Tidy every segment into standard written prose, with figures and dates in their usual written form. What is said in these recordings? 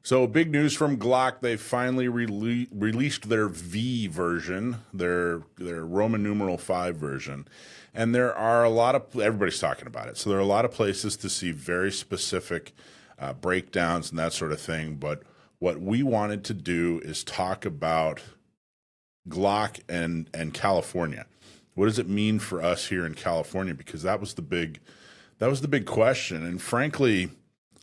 So big news from Glock. They finally released their V version, their Roman numeral 5 version. And there are a lot of, everybody's talking about it. So there are a lot of places to see very specific breakdowns and that sort of thing. But what we wanted to do is talk about Glock and California. What does it mean for us here in California? Because that was the big question. And frankly,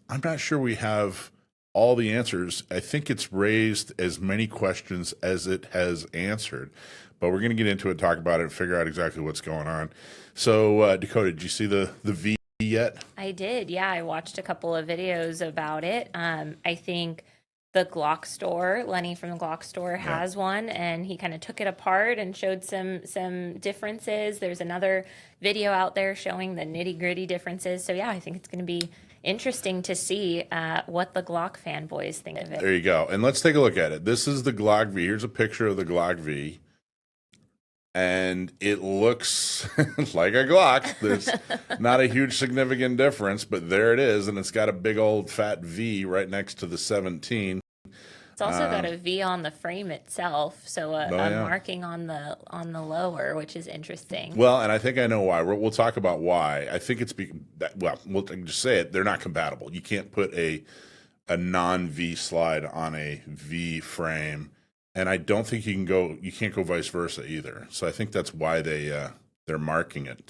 I'm not sure we have all the answers. I think it's raised as many questions as it has answered, but we're going to get into it, talk about it, and figure out exactly what's going on. So, Dakota, did you see the V yet? I did. Yeah, I watched a couple of videos about it. I think the Glock store, Lenny from the Glock store has one, and he kind of took it apart and showed some differences. There's another video out there showing the nitty-gritty differences. So yeah, I think it's going to be interesting to see what the Glock fanboys think of it. There you go. And let's take a look at it. This is the Glock V. Here's a picture of the Glock V. And it looks like a Glock. There's not a huge significant difference, but there it is. And it's got a big old fat V right next to the 17. It's also got a V on the frame itself, so a marking on the lower, which is interesting. Well, and I think I know why. We'll talk about why. I think it's we'll just say it. They're not compatible. You can't put a non-V slide on a V frame, and I don't think you can't go vice versa either. So I think that's why they're marking it.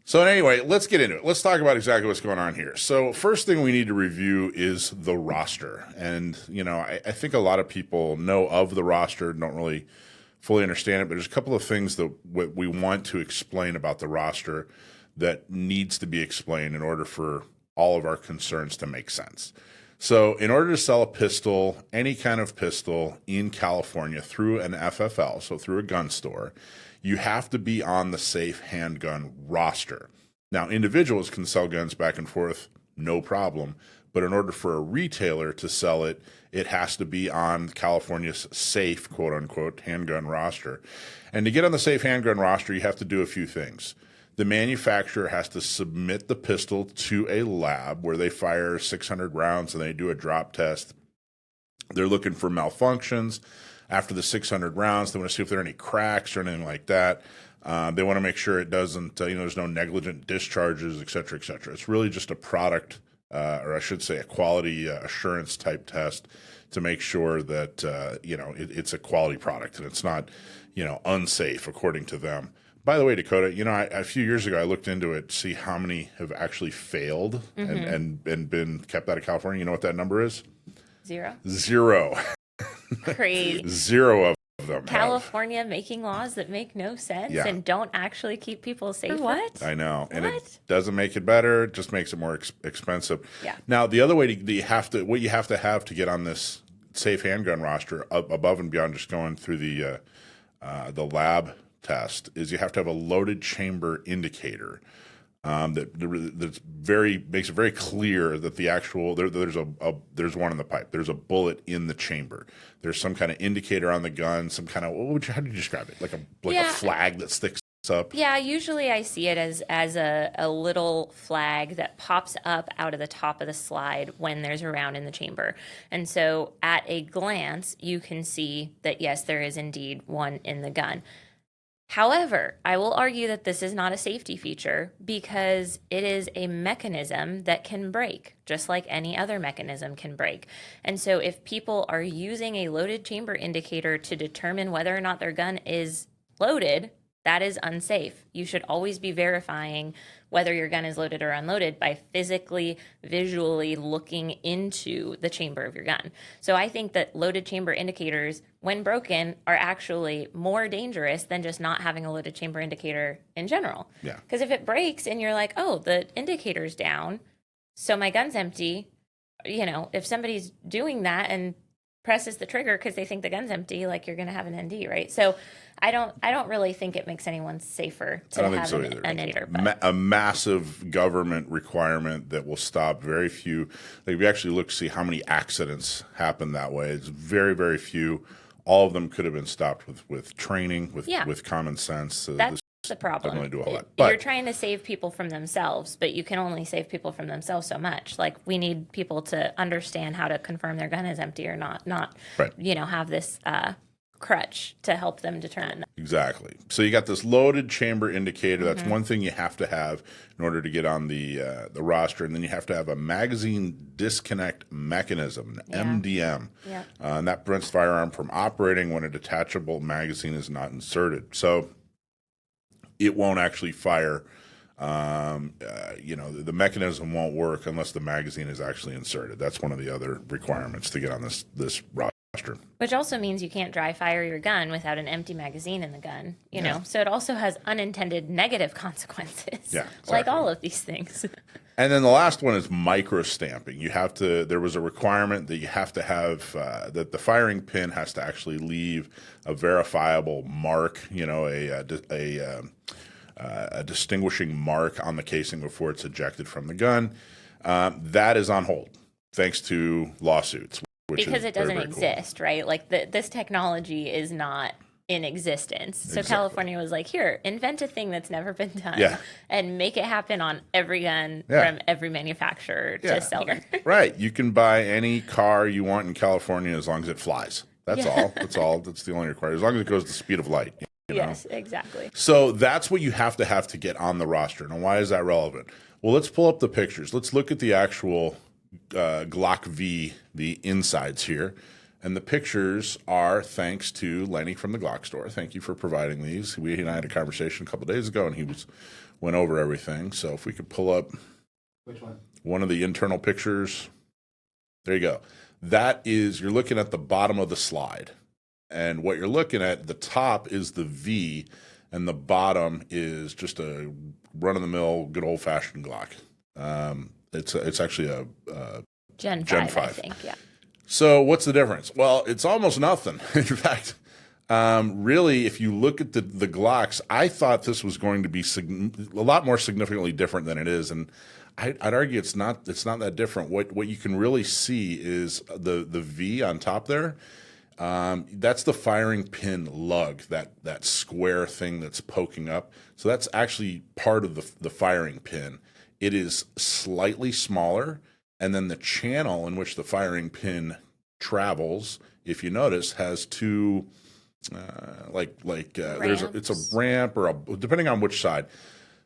So anyway, let's get into it. Let's talk about exactly what's going on here. So first thing we need to review is the roster. And, I think a lot of people know of the roster, don't really fully understand it, but there's a couple of things that we want to explain about the roster that needs to be explained in order for all of our concerns to make sense. So in order to sell a pistol, any kind of pistol in California through an FFL, so through a gun store, you have to be on the Safe Handgun roster. Now, individuals can sell guns back and forth, no problem. But in order for a retailer to sell it, it has to be on California's safe, quote unquote, handgun roster. And to get on the Safe Handgun roster, you have to do a few things. The manufacturer has to submit the pistol to a lab where they fire 600 rounds and they do a drop test. They're looking for malfunctions. After the 600 rounds, they want to see if there are any cracks or anything like that. They want to make sure it doesn't, there's no negligent discharges, et cetera, et cetera. It's really just a product, or I should say a quality assurance type test to make sure that, it's a quality product and it's not, unsafe according to them. By the way, Dakota, a few years ago, I looked into it to see how many have actually failed and been kept out of California. You know what that number is? Zero. Crazy. Zero of them. California making laws that make no sense and don't actually keep people safe. What? I know. And it doesn't make it better. It just makes it more expensive. Yeah. Now, the other way what you have to get on this Safe Handgun roster above and beyond just going through the lab test is you have to have a loaded chamber indicator. That's makes it very clear that the actual there's one in the pipe. There's a bullet in the chamber. There's some kind of indicator on the gun. Some kind of how do you describe it? Like a flag that sticks up. Yeah, usually I see it as a little flag that pops up out of the top of the slide when there's a round in the chamber. And so at a glance, you can see that yes, there is indeed one in the gun. However, I will argue that this is not a safety feature because it is a mechanism that can break, just like any other mechanism can break. And so if people are using a loaded chamber indicator to determine whether or not their gun is loaded, that is unsafe. You should always be verifying whether your gun is loaded or unloaded by physically, visually looking into the chamber of your gun. So I think that loaded chamber indicators, when broken, are actually more dangerous than just not having a loaded chamber indicator in general. Yeah. Because if it breaks and you're like, oh, the indicator's down, so my gun's empty, if somebody's doing that and presses the trigger because they think the gun's empty, like you're going to have an ND, right? So I don't really think it makes anyone safer to have an indicator. A massive government requirement that will stop very few. Like if you actually look to see how many accidents happen that way, it's very, very few. All of them could have been stopped with training, with common sense. the problem. Doesn't really do all that. You're But trying to save people from themselves, but you can only save people from themselves so much. Like, we need people to understand how to confirm their gun is empty or not, right. have this crutch to help them determine. Exactly. So you got this loaded chamber indicator. That's one thing you have to have in order to get on the roster, and then you have to have a magazine disconnect mechanism, MDM, and that prevents the firearm from operating when a detachable magazine is not inserted. So it won't actually fire. The mechanism won't work unless the magazine is actually inserted. That's one of the other requirements to get on this roster. Which also means you can't dry fire your gun without an empty magazine in the gun, know? So it also has unintended negative consequences, like all of these things. And then the last one is micro stamping. There was a requirement that you have to have, that the firing pin has to actually leave a verifiable mark, a distinguishing mark on the casing before it's ejected from the gun. That is on hold, thanks to lawsuits. Because it doesn't exist, right? Like, this technology is not in existence. So California was like, here, invent a thing that's never been done and make it happen on every gun from every manufacturer to sell here. Right. You can buy any car you want in California as long as it flies. That's all. That's all. That's the only requirement. As long as it goes the speed of light. Yes, exactly. So that's what you have to get on the roster. Now, why is that relevant? Well, let's pull up the pictures. Let's look at the actual Glock V, the insides here. And the pictures are thanks to Lenny from the Glock store. Thank you for providing these. He and I had a conversation a couple of days ago, and he went over everything. So if we could pull up which one of the internal pictures. There you go. That is, you're looking at the bottom of the slide. And what you're looking at, the top is the V, and the bottom is just a run-of-the-mill, good old-fashioned Glock. It's actually a Gen 5, I think, So what's the difference? Well, it's almost nothing. In fact, really, if you look at the Glocks, I thought this was going to be a lot more significantly different than it is, and I'd argue it's not that different. What you can really see is the V on top there. That's the firing pin lug, that square thing that's poking up. So that's actually part of the firing pin. It is slightly smaller, and then the channel in which the firing pin travels, if you notice, has two, it's a ramp or depending on which side.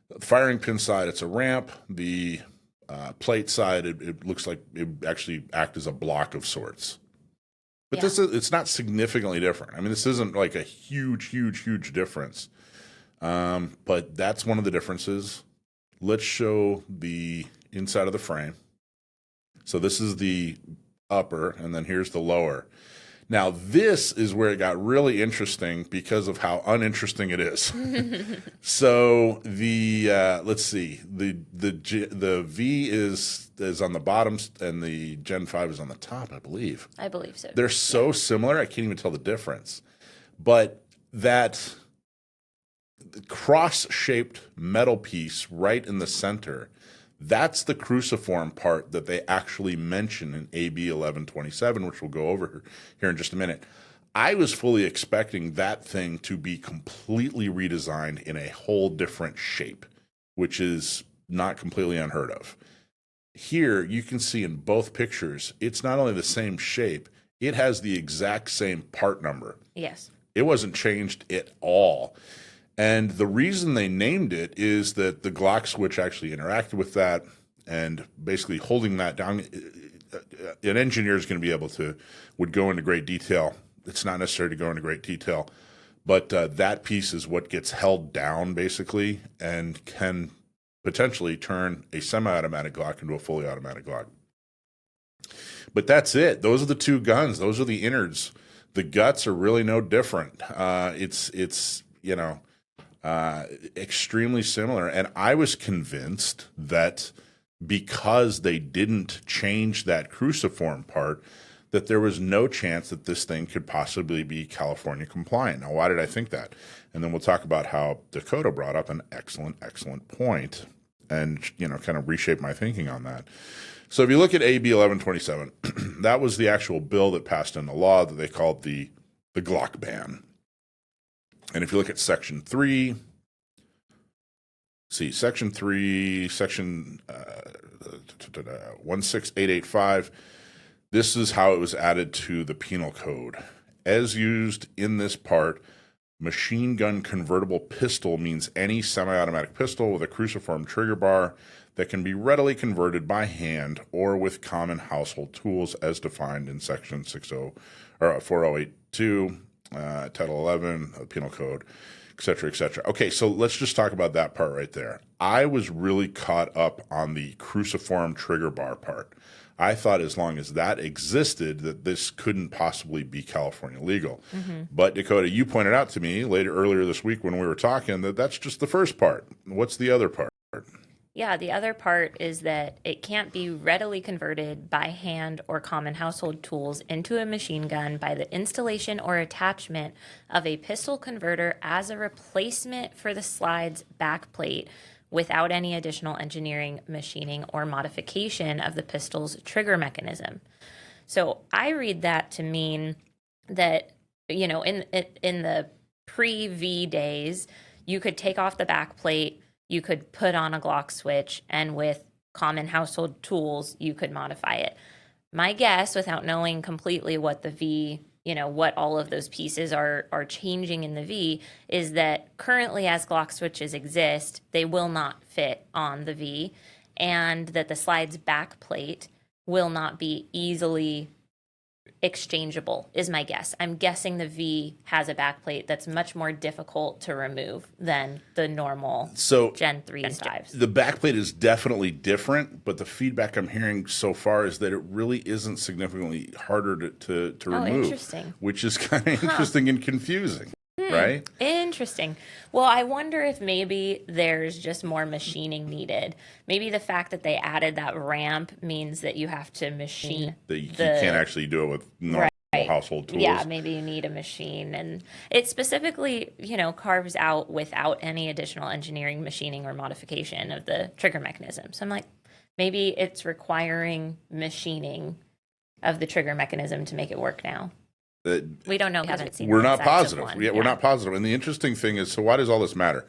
The firing pin side, it's a ramp. The plate side, it looks like it actually acts as a block of sorts. But it's not significantly different. I mean, this isn't like a huge difference. But that's one of the differences. Let's show the inside of the frame. So this is the upper, and then here's the lower. Now, this is where it got really interesting because of how uninteresting it is. So let's see, the V is on the bottom, and the Gen 5 is on the top, I believe. I believe so. They're so similar, I can't even tell the difference. But that cross-shaped metal piece right in the center, that's the cruciform part that they actually mention in AB 1127, which we'll go over here in just a minute. I was fully expecting that thing to be completely redesigned in a whole different shape, which is not completely unheard of. Here, you can see in both pictures, it's not only the same shape, it has the exact same part number. Yes. It wasn't changed at all. And the reason they named it is that the Glock switch actually interacted with that, and basically holding that down, an engineer is going to would go into great detail. It's not necessary to go into great detail, but that piece is what gets held down basically and can potentially turn a semi-automatic Glock into a fully automatic Glock. But that's it. Those are the two guns. Those are the innards. The guts are really no different. It's extremely similar. And I was convinced that because they didn't change that cruciform part, that there was no chance that this thing could possibly be California compliant. Now, why did I think that? And then we'll talk about how Dakota brought up an excellent point and, kind of reshape my thinking on that. So if you look at AB 1127, that was the actual bill that passed into law that they called the Glock ban. And if you look at Section 3, see, Section 3, Section 16885. This is how it was added to the penal code. As used in this part, machine gun convertible pistol means any semi-automatic pistol with a cruciform trigger bar that can be readily converted by hand or with common household tools as defined in Section 60 or 4082, Title 11 of the Penal Code, et cetera, et cetera. Okay, so let's just talk about that part right there. I was really caught up on the cruciform trigger bar part. I thought as long as that existed, that this couldn't possibly be California legal. But Dakota, you pointed out to me earlier this week when we were talking that that's just the first part. What's the other part? Yeah, the other part is that it can't be readily converted by hand or common household tools into a machine gun by the installation or attachment of a pistol converter as a replacement for the slide's backplate without any additional engineering, machining, or modification of the pistol's trigger mechanism. So I read that to mean that, you know, in the pre-V days, you could take off the backplate, you could put on a Glock switch, and with common household tools, you could modify it. My guess, without knowing completely what the V, you know, what all of those pieces are changing in the V, is that currently as Glock switches exist, they will not fit on the V, and that the slide's backplate will not be easily exchangeable, is my guess. I'm guessing the V has a backplate that's much more difficult to remove than the normal Gen 3 and 5s. The backplate is definitely different, but the feedback I'm hearing so far is that it really isn't significantly harder to remove. Interesting. Which is kind of interesting and confusing, right? Interesting. Well, I wonder if maybe there's just more machining needed. Maybe the fact that they added that ramp means that you have to machine. That you can't actually do it with normal household tools. Yeah, maybe you need a machine. And it specifically, you know, carves out without any additional engineering, machining, or modification of the trigger mechanism. So I'm like, maybe it's requiring machining of the trigger mechanism to make it work now. We don't know. We haven't seen. We're not positive. We're not positive. And the interesting thing is, so why does all this matter?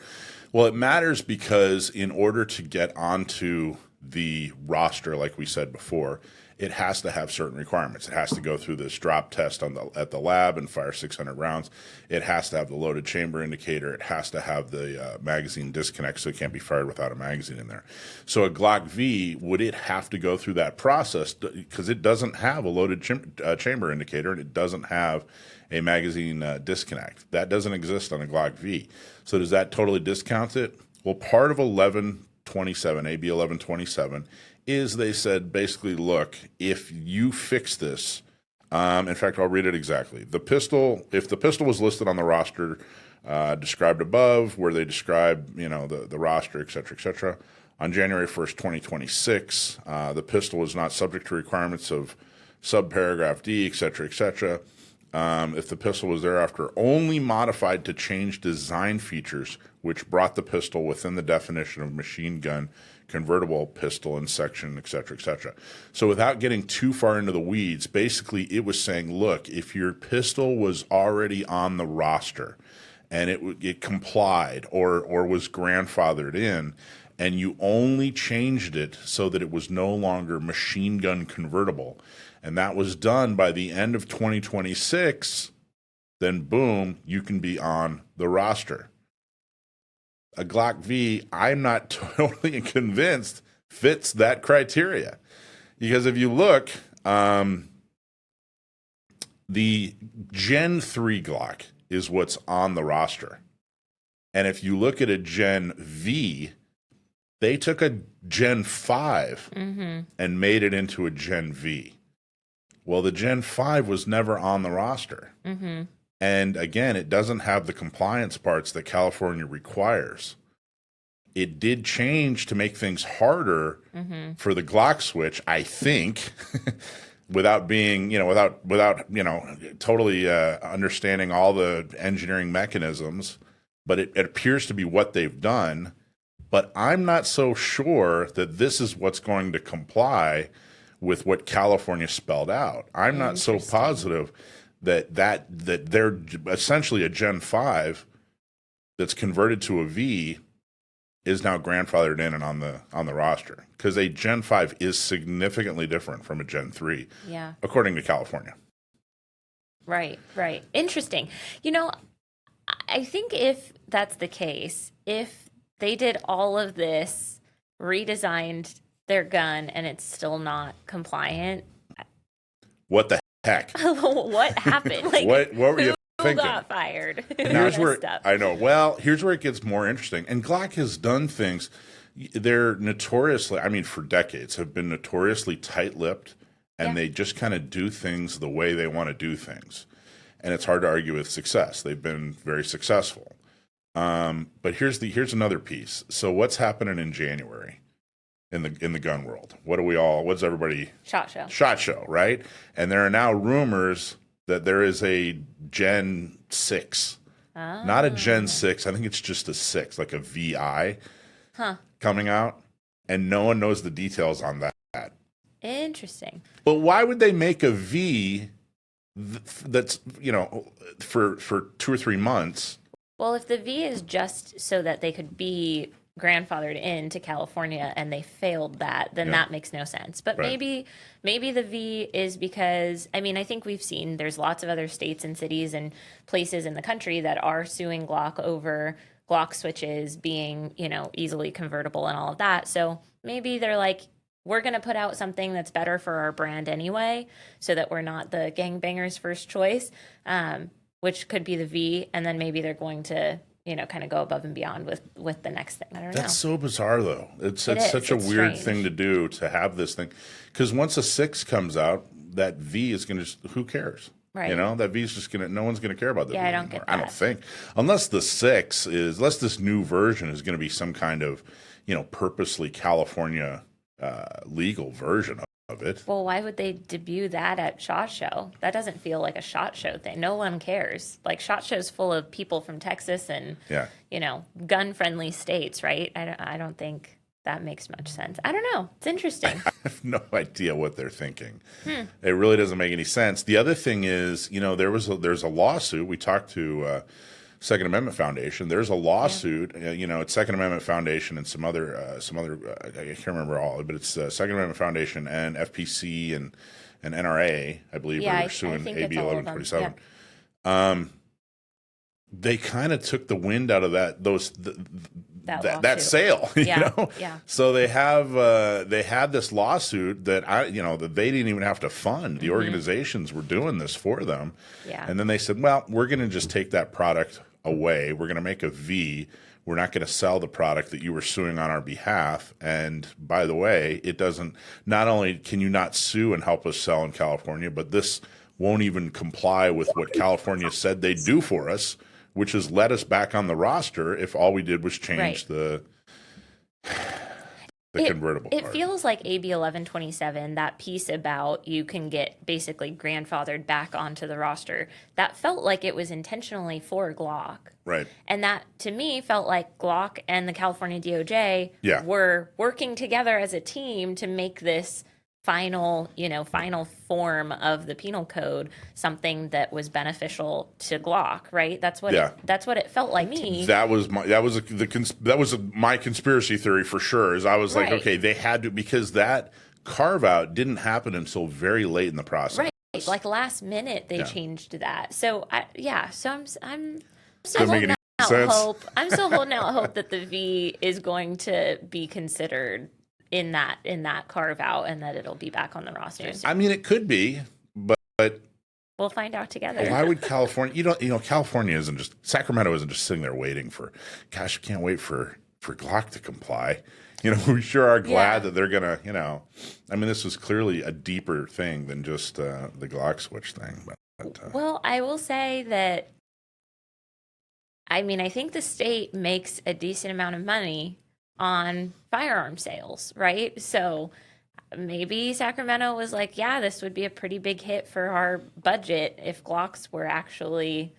Well, it matters because in order to get onto the roster, like we said before, it has to have certain requirements. It has to go through this drop test at the lab and fire 600 rounds. It has to have the loaded chamber indicator. It has to have the magazine disconnect, so it can't be fired without a magazine in there. So a Glock V, would it have to go through that process? Because it doesn't have a loaded chamber indicator, and it doesn't have a magazine disconnect. That doesn't exist on a Glock V. So does that totally discount it? Well, part of 1127, AB 1127, is they said basically, look, if you fix this, in fact, I'll read it exactly. If the pistol was listed on the roster described above, where they describe, you know, the roster, et cetera, on January 1st, 2026, the pistol is not subject to requirements of subparagraph D, et cetera, if the pistol was thereafter only modified to change design features which brought the pistol within the definition of machine gun convertible pistol in section, et cetera. So without getting too far into the weeds, basically it was saying, look, if your pistol was already on the roster and it complied or was grandfathered in, and you only changed it so that it was no longer machine gun convertible, and that was done by the end of 2026, then boom, you can be on the roster. A Glock V, I'm not totally convinced fits that criteria. Because if you look, the Gen 3 Glock is what's on the roster. And if you look at a Gen V, they took a Gen 5 and made it into a Gen V. Well, the Gen 5 was never on the roster. And again, it doesn't have the compliance parts that California requires. It did change to make things harder for the Glock switch, I think, without being, without totally understanding all the engineering mechanisms. But it appears to be what they've done. But I'm not so sure that this is what's going to comply with what California spelled out. I'm not so positive that they're essentially a Gen 5 that's converted to a V is now grandfathered in and on the roster because a Gen 5 is significantly different from a Gen 3, Yeah. according to California. Right, right. Interesting. You know, I think if that's the case, if they did all of this, redesigned their gun, and it's still not compliant, What the heck? what happened? Like, what were you who thinking? got fired? And here's where I know. Well, here's where it gets more interesting. And Glock has done things. They're notoriously, I mean, for decades, have been notoriously tight-lipped, and they just kind of do things the way they want to do things. And it's hard to argue with success. They've been very successful. But here's another piece. So what's happening in January in the gun world? What's everybody? SHOT Show. SHOT Show, right? And there are now rumors that there is a Gen 6. Not a Gen 6. I think it's just a 6, like a VI coming out. And no one knows the details on that. Interesting. But why would they make a V that's, for 2 or 3 months? Well, if the V is just so that they could be grandfathered into California and they failed that, then that makes no sense. But maybe the V is because, I mean, I think we've seen there's lots of other states and cities and places in the country that are suing Glock over Glock switches being, easily convertible and all of that. So maybe they're like, we're going to put out something that's better for our brand anyway, so that we're not the gangbangers' first choice, which could be the V, and then maybe they're going to, kind of go above and beyond with the next thing. I don't know. That's so bizarre, though. It's such a weird thing to do, to have this thing. Because once a 6 comes out, that V is going to, who cares? Right. That V is just going to, no one's going to care about that. Yeah, V I don't anymore. get that. I don't think. Unless this new version is going to be some kind of, purposely California legal version of it. Well, why would they debut that at SHOT Show? That doesn't feel like a SHOT Show thing. No one cares. Like, SHOT Show's full of people from Texas and, gun-friendly states, right? I don't think that makes much sense. I don't know. It's interesting. I have no idea what they're thinking. It really doesn't make any sense. The other thing is, there's a lawsuit. We talked to Second Amendment Foundation. There's a lawsuit. It's Second Amendment Foundation and some other. I can't remember all, but it's Second Amendment Foundation and FPC and NRA. I believe are suing AB 1127. They kind of took the wind out of that sale. Yeah. So they had this lawsuit that that they didn't even have to fund. The organizations were doing this for them. Yeah. And then they said, well, we're going to just take that product away. We're going to make a V. We're not going to sell the product that you were suing on our behalf. And by the way, it doesn't, not only can you not sue and help us sell in California, but this won't even comply with what California said they'd do for us, which is let us back on the roster if all we did was change the convertible part. It feels like AB 1127, that piece about you can get basically grandfathered back onto the roster, that felt like it was intentionally for Glock. Right. And that, to me, felt like Glock and the California DOJ were working together as a team to make this final form of the penal code something that was beneficial to Glock, right? That's what it felt like me. That was my conspiracy theory for sure. Is I was like, okay, they had to, because that carve out didn't happen until very late in the process. Right. Like last minute they changed that. So I'm still Doesn't make holding any out sense. hope. I'm still holding out hope that the V is going to be considered in that carve out, and that it'll be back on the roster. I mean, it could be, but we'll find out together. Why would California? California isn't just, Sacramento isn't just sitting there waiting for. Gosh, we can't wait for Glock to comply. We sure are glad that they're gonna. I mean, this was clearly a deeper thing than just the Glock switch thing. But well, I will say that. I mean, I think the state makes a decent amount of money on firearm sales, right? So maybe Sacramento was like, yeah, this would be a pretty big hit for our budget if Glocks were actually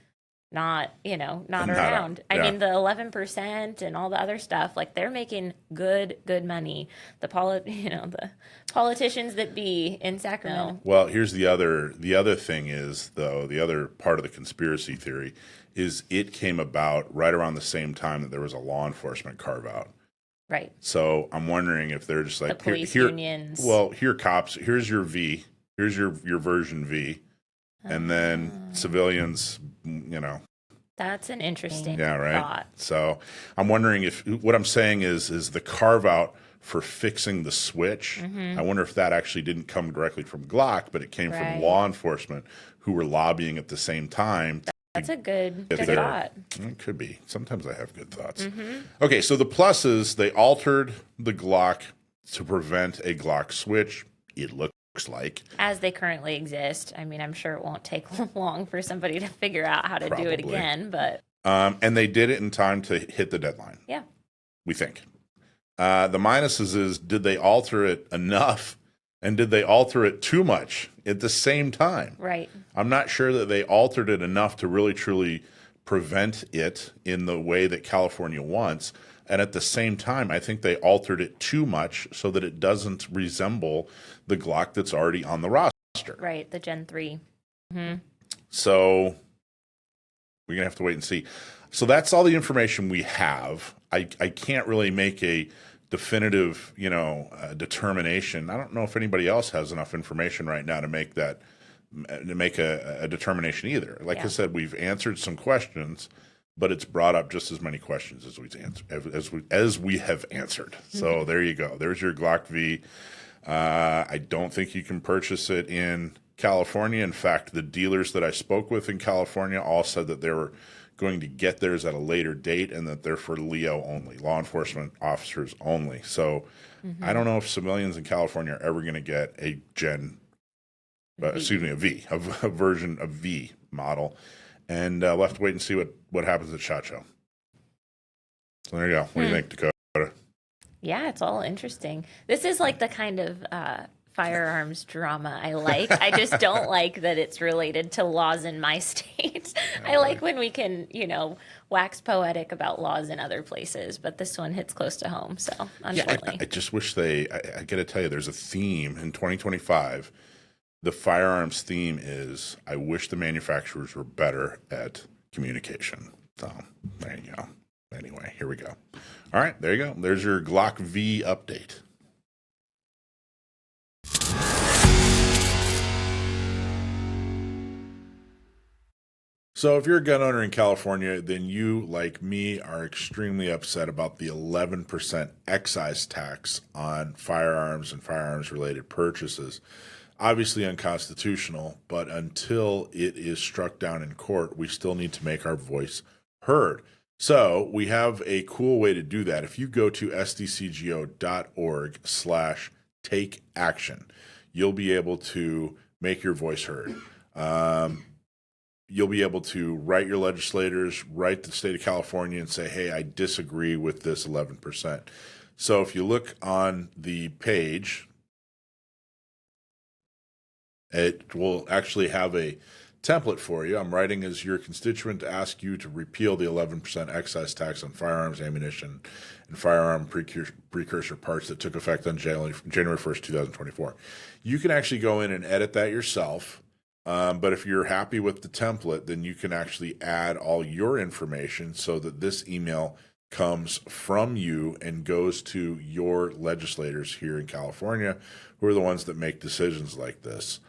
not around. I mean, the 11% and all the other stuff, like, they're making good money. The politicians that be in Sacramento. Well, here's the other thing is, though, the other part of the conspiracy theory is it came about right around the same time that there was a law enforcement carve out. Right. So I'm wondering if they're just The like police unions. Well, here cops. Here's your V. Here's your version V, and then civilians. That's an interesting Yeah, right. thought. So I'm wondering if what I'm saying is the carve out for fixing the switch. I wonder if that actually didn't come directly from Glock, but it came from Right. law enforcement who were lobbying at the same time. That's a good If thought. It could be. Sometimes I have good thoughts. Okay, so the pluses, they altered the Glock to prevent a Glock switch. It looks like. As they currently exist. I mean, I'm sure it won't take long for somebody to figure out how to do it Probably. again, but And they did it in time to hit the deadline. yeah. We think. The minuses is, did they alter it enough, and did they alter it too much at the same time? Right. I'm not sure that they altered it enough to really truly prevent it in the way that California wants. And at the same time, I think they altered it too much so that it doesn't resemble the Glock that's already on the roster. Right. The Gen 3. So we're going to have to wait and see. So that's all the information we have. I can't really make a definitive, determination. I don't know if anybody else has enough information right now to make that, to make a determination either. Like I said, we've answered some questions, but it's brought up just as many questions as we have answered. So there you go. There's your Glock V. I don't think you can purchase it in California. In fact, the dealers that I spoke with in California all said that they were going to get theirs at a later date and that they're for Leo only, law enforcement officers only. So I don't know if civilians in California are ever going to get a a V, a version of V model. And we'll have to wait and see what happens at SHOT Show. So there you go. What do you think, Dakota? Yeah, it's all interesting. This is like the kind of firearms drama I like. I just don't like that it's related to laws in my state. I like when we can, wax poetic about laws in other places, but this one hits close to home. So, unfortunately. I just wish I got to tell you, there's a theme in 2025. The firearms theme is, I wish the manufacturers were better at communication. So there you go. Anyway, here we go. All right, there you go. There's your Glock V update. So if you're a gun owner in California, then you, like me, are extremely upset about the 11% excise tax on firearms and firearms-related purchases. Obviously unconstitutional, but until it is struck down in court, we still need to make our voice heard. So we have a cool way to do that. If you go to sdcgo.org/take action, you'll be able to make your voice heard. You'll be able to write your legislators, write the state of California and say, hey, I disagree with this 11%. So if you look on the page, it will actually have a template for you. I'm writing as your constituent to ask you to repeal the 11% excise tax on firearms, ammunition, and firearm precursor parts that took effect on January 1st, 2024. You can actually go in and edit that yourself. But if you're happy with the template, then you can actually add all your information so that this email comes from you and goes to your legislators here in California, who are the ones that make decisions like this.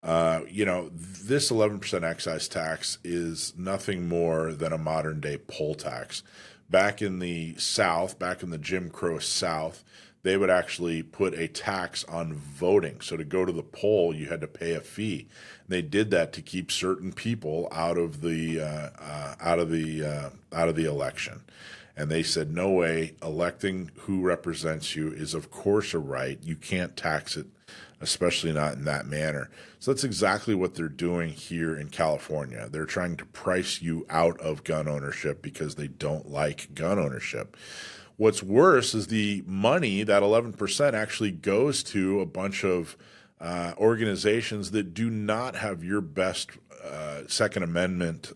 This 11% excise tax is nothing more than a modern day poll tax. Back in the South, back in the Jim Crow South, they would actually put a tax on voting. So to go to the poll, you had to pay a fee. They did that to keep certain people out of the election. And they said, no way, electing who represents you is of course a right. You can't tax it, especially not in that manner. So that's exactly what they're doing here in California. They're trying to price you out of gun ownership because they don't like gun ownership. What's worse is the money, that 11%, actually goes to a bunch of organizations that do not have your best Second Amendment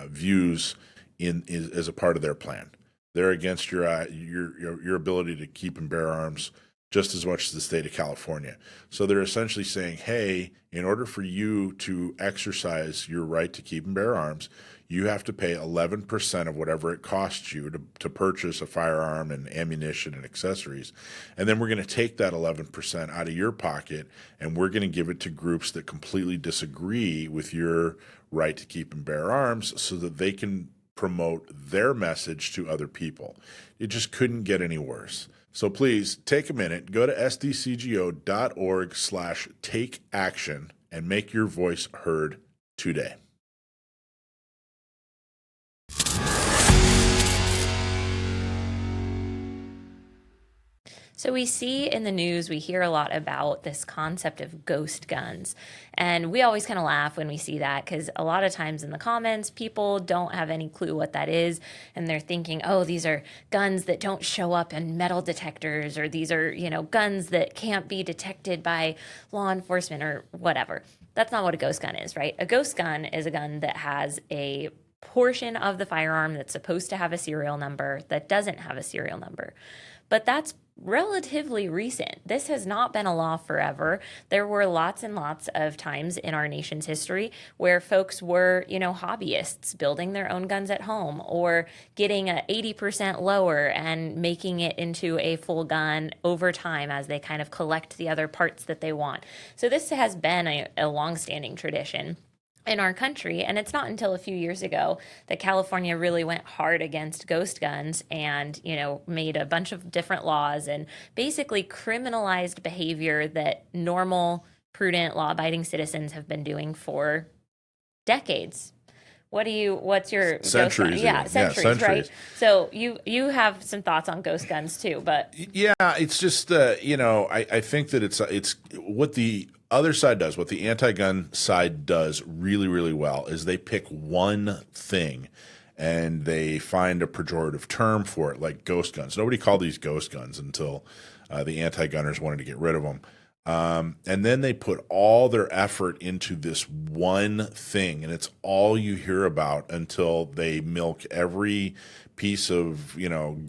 views as a part of their plan. They're against your ability to keep and bear arms just as much as the state of California. So they're essentially saying, hey, in order for you to exercise your right to keep and bear arms, you have to pay 11% of whatever it costs you to purchase a firearm and ammunition and accessories. And then we're going to take that 11% out of your pocket and we're going to give it to groups that completely disagree with your right to keep and bear arms so that they can promote their message to other people. It just couldn't get any worse. So please take a minute, go to sdcgo.org/take action and make your voice heard today. So we see in the news, we hear a lot about this concept of ghost guns. And we always kind of laugh when we see that because a lot of times in the comments, people don't have any clue what that is. And they're thinking, oh, these are guns that don't show up in metal detectors, or these are, guns that can't be detected by law enforcement or whatever. That's not what a ghost gun is, right? A ghost gun is a gun that has a portion of the firearm that's supposed to have a serial number that doesn't have a serial number. But that's relatively recent. This has not been a law forever. There were lots and lots of times in our nation's history where folks were, hobbyists building their own guns at home or getting a 80% lower and making it into a full gun over time as they kind of collect the other parts that they want. So this has been a longstanding tradition in our country. And it's not until a few years ago that California really went hard against ghost guns and, made a bunch of different laws and basically criminalized behavior that normal, prudent, law-abiding citizens have been doing for decades. What's your centuries? Ghost gun? Yeah, centuries, right? So you have some thoughts on ghost guns too, but yeah, it's just I think that it's what the other side does, what the anti-gun side does really, really well is they pick one thing and they find a pejorative term for it, like ghost guns. Nobody called these ghost guns until the anti-gunners wanted to get rid of them. And then they put all their effort into this one thing, and it's all you hear about until they milk every piece of,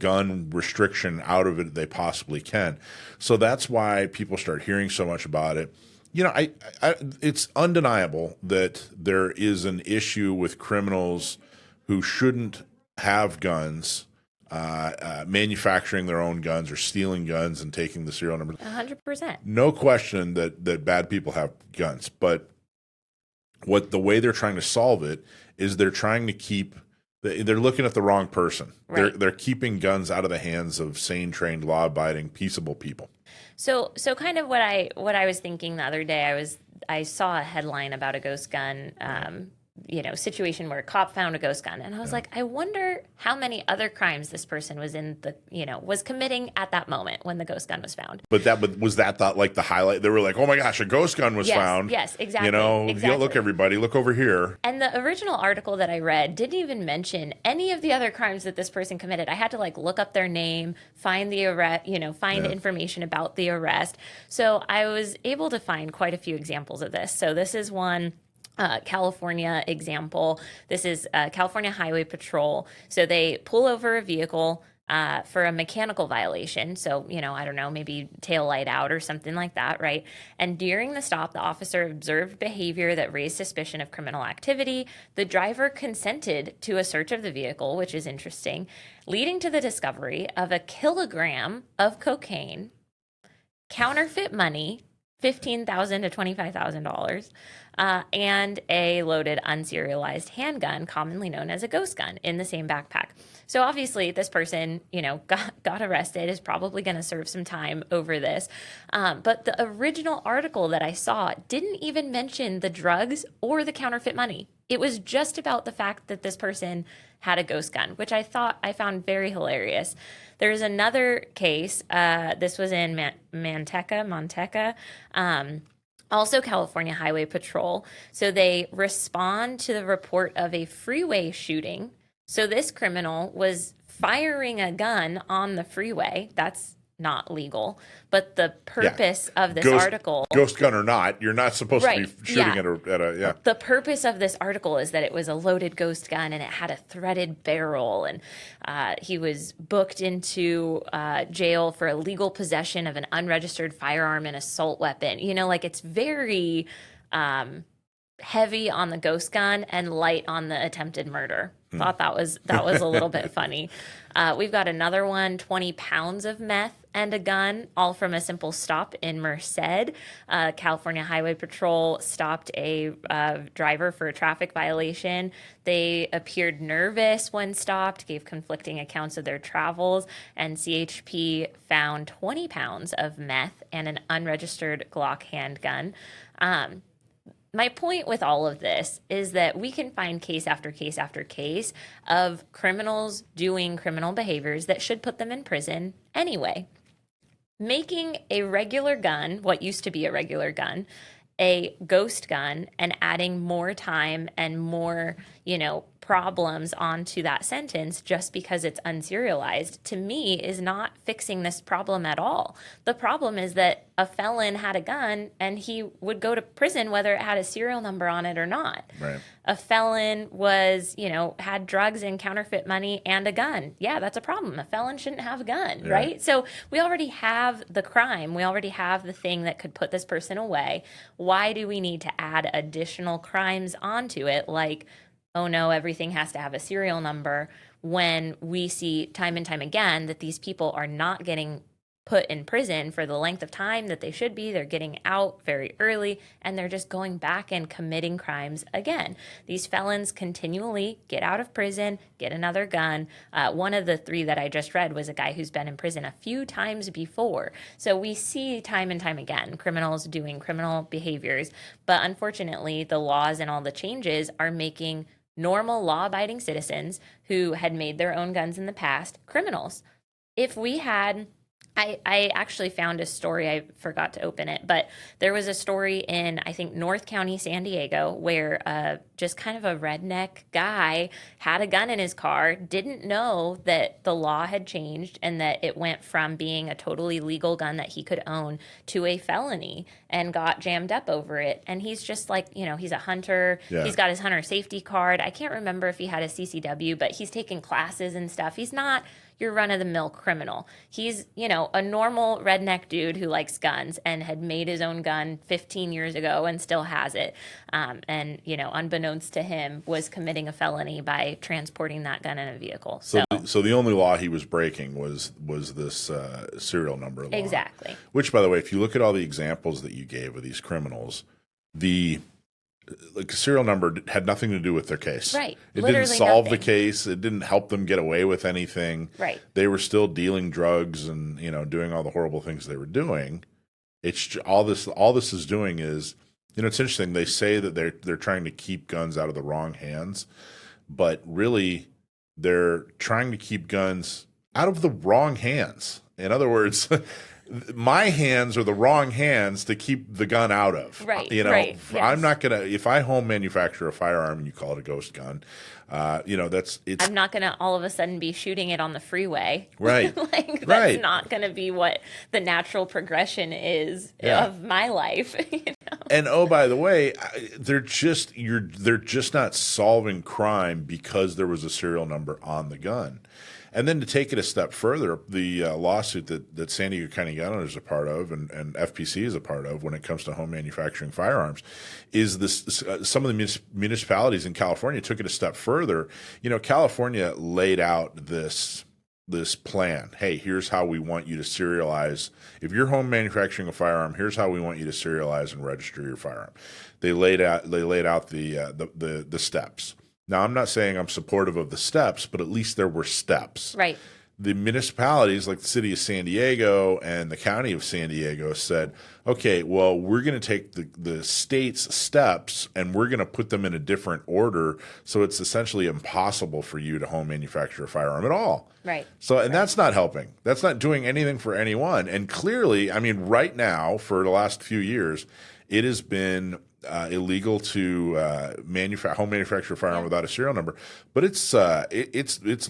gun restriction out of it they possibly can. So that's why people start hearing so much about it. It's undeniable that there is an issue with criminals who shouldn't have guns, manufacturing their own guns or stealing guns and taking the serial numbers. 100%. No question that bad people have guns, but the way they're trying to solve it is they're trying to keep. They're looking at the wrong person. Right. They're keeping guns out of the hands of sane, trained, law-abiding, peaceable people. So kind of what I was thinking the other day, I saw a headline about a ghost gun, situation where a cop found a ghost gun, and I was like, I wonder how many other crimes this person was was committing at that moment when the ghost gun was found. But was that like the highlight? They were like, oh my gosh, a ghost gun was found. Yes, exactly. Exactly. Look, everybody, look over here. And the original article that I read didn't even mention any of the other crimes that this person committed. I had to look up their name, find the arrest, find information about the arrest. So I was able to find quite a few examples of this. So this is one. California example. This is California Highway Patrol. So they pull over a vehicle for a mechanical violation. So, I don't know, maybe tail light out or something like that, right? And during the stop, the officer observed behavior that raised suspicion of criminal activity. The driver consented to a search of the vehicle, which is interesting, leading to the discovery of a kilogram of cocaine, counterfeit money, $15,000 to $25,000, and a loaded unserialized handgun, commonly known as a ghost gun, in the same backpack. So obviously this person, got arrested, is probably going to serve some time over this. But the original article that I saw didn't even mention the drugs or the counterfeit money. It was just about the fact that this person had a ghost gun, which I found very hilarious. There's another case. This was in Manteca. Also California Highway Patrol. So they respond to the report of a freeway shooting. So this criminal was firing a gun on the freeway. That's not legal. But the purpose of this article... Ghost gun or not, you're not supposed to be shooting at a... The purpose of this article is that it was a loaded ghost gun and it had a threaded barrel. And he was booked into jail for illegal possession of an unregistered firearm and assault weapon. It's very... heavy on the ghost gun and light on the attempted murder. Thought that was a little bit funny. We've got another one, 20 pounds of meth and a gun, all from a simple stop in Merced. California Highway Patrol stopped a driver for a traffic violation. They appeared nervous when stopped, gave conflicting accounts of their travels, and CHP found 20 pounds of meth and an unregistered Glock handgun. My point with all of this is that we can find case after case after case of criminals doing criminal behaviors that should put them in prison anyway. Making a regular gun, what used to be a regular gun, a ghost gun, and adding more time and more, problems onto that sentence just because it's unserialized, to me, is not fixing this problem at all. The problem is that a felon had a gun and he would go to prison whether it had a serial number on it or not. Right. A felon was, had drugs and counterfeit money and a gun. Yeah, that's a problem. A felon shouldn't have a gun, right? So we already have the crime. We already have the thing that could put this person away. Why do we need to add additional crimes onto it? Like, oh no, everything has to have a serial number, when we see time and time again that these people are not getting put in prison for the length of time that they should be. They're getting out very early and they're just going back and committing crimes again. These felons continually get out of prison, get another gun. One of the three that I just read was a guy who's been in prison a few times before. So we see time and time again criminals doing criminal behaviors, but unfortunately the laws and all the changes are making normal law-abiding citizens who had made their own guns in the past criminals. If we had, I actually found a story, I forgot to open it, but there was a story in, I think, North County, San Diego, where just kind of a redneck guy had a gun in his car, didn't know that the law had changed and that it went from being a totally legal gun that he could own to a felony, and got jammed up over it. And he's just like, he's a hunter. Yeah. He's got his hunter safety card. I can't remember if he had a CCW, but he's taking classes and stuff. He's not your run-of-the-mill criminal. He's, a normal redneck dude who likes guns and had made his own gun 15 years ago and still has it. And, unbeknownst to him, was committing a felony by transporting that gun in a vehicle. So the only law he was breaking was this serial number law. Exactly. Which, by the way, if you look at all the examples that you gave of these criminals, the serial number had nothing to do with their case. Right. It Literally didn't solve nothing. the case. It didn't help them get away with anything. Right. They were still dealing drugs and, doing all the horrible things they were doing. It's all this is doing is, it's interesting. They say that they're trying to keep guns out of the wrong hands, but really they're trying to keep guns out of the wrong hands. In other words, my hands are the wrong hands to keep the gun out of. Right. Right. Yes. I'm not going to, if I home manufacture a firearm and you call it a ghost gun, it's. I'm not going to all of a sudden be shooting it on the freeway. Right. That's not going to be what the natural progression is of my life. And by the way, they're just not solving crime because there was a serial number on the gun. And then to take it a step further, the lawsuit that San Diego County Gun is a part of and FPC is a part of when it comes to home manufacturing firearms is this. Some of the municipalities in California took it a step further. California laid out this plan. Hey, here's how we want you to serialize. If you're home manufacturing a firearm, here's how we want you to serialize and register your firearm. They laid out the steps. Now, I'm not saying I'm supportive of the steps, but at least there were steps. Right. The municipalities like the city of San Diego and the county of San Diego said, okay, well, we're going to take the state's steps and we're going to put them in a different order. So it's essentially impossible for you to home manufacture a firearm at all. Right. So, and that's not helping. That's not doing anything for anyone. And clearly, right now, for the last few years, it has been illegal to home manufacture a firearm without a serial number, but it's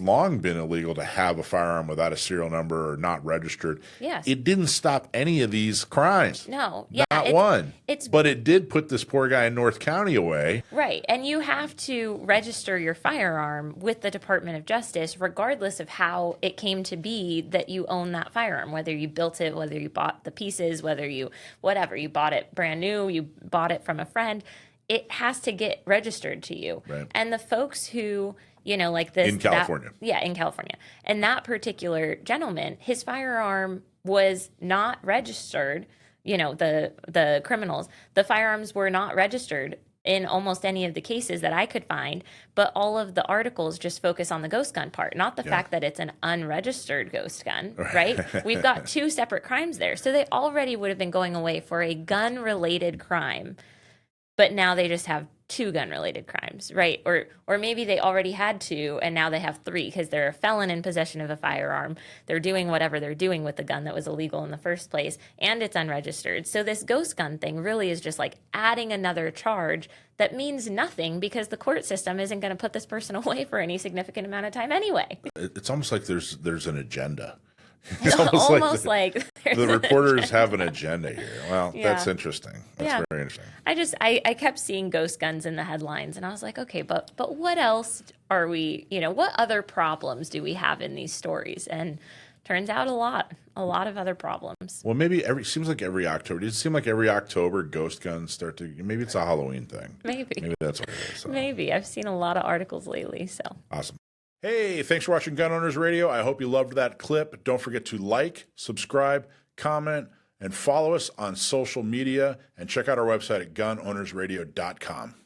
long been illegal to have a firearm without a serial number or not registered. Yes. It didn't stop any of these crimes. No. Yeah. Not one. But it did put this poor guy in North County away. Right. And you have to register your firearm with the Department of Justice, regardless of how it came to be that you own that firearm, whether you built it, whether you bought the pieces, whether you bought it brand new, you bought it from a friend. it has to get registered to you. Right. And the folks who, like this. In California. In California. And that particular gentleman, his firearm was not registered. The criminals, the firearms were not registered in almost any of the cases that I could find, but all of the articles just focus on the ghost gun part, not the fact that it's an unregistered ghost gun, right? We've got two separate crimes there. So they already would have been going away for a gun-related crime, but now they just have two gun-related crimes, right? Or maybe they already had two and now they have three because they're a felon in possession of a firearm. They're doing whatever they're doing with the gun that was illegal in the first place, and it's unregistered. So this ghost gun thing really is just like adding another charge that means nothing because the court system isn't going to put this person away for any significant amount of time anyway. It's almost like there's an agenda. It's almost like the reporters have an agenda here. Well, that's interesting. That's very interesting. I kept seeing ghost guns in the headlines, and I was like, okay, but what else are we? What other problems do we have in these stories? And turns out a lot of other problems. Well, maybe seems like every October. Does it seem like every October ghost guns start to? Maybe it's a Halloween thing. Maybe that's what it is. So. Maybe I've seen a lot of articles lately. So awesome. Hey, thanks for watching Gun Owners Radio. I hope you loved that clip. Don't forget to like, subscribe, comment, and follow us on social media. And check out our website at gunownersradio.com.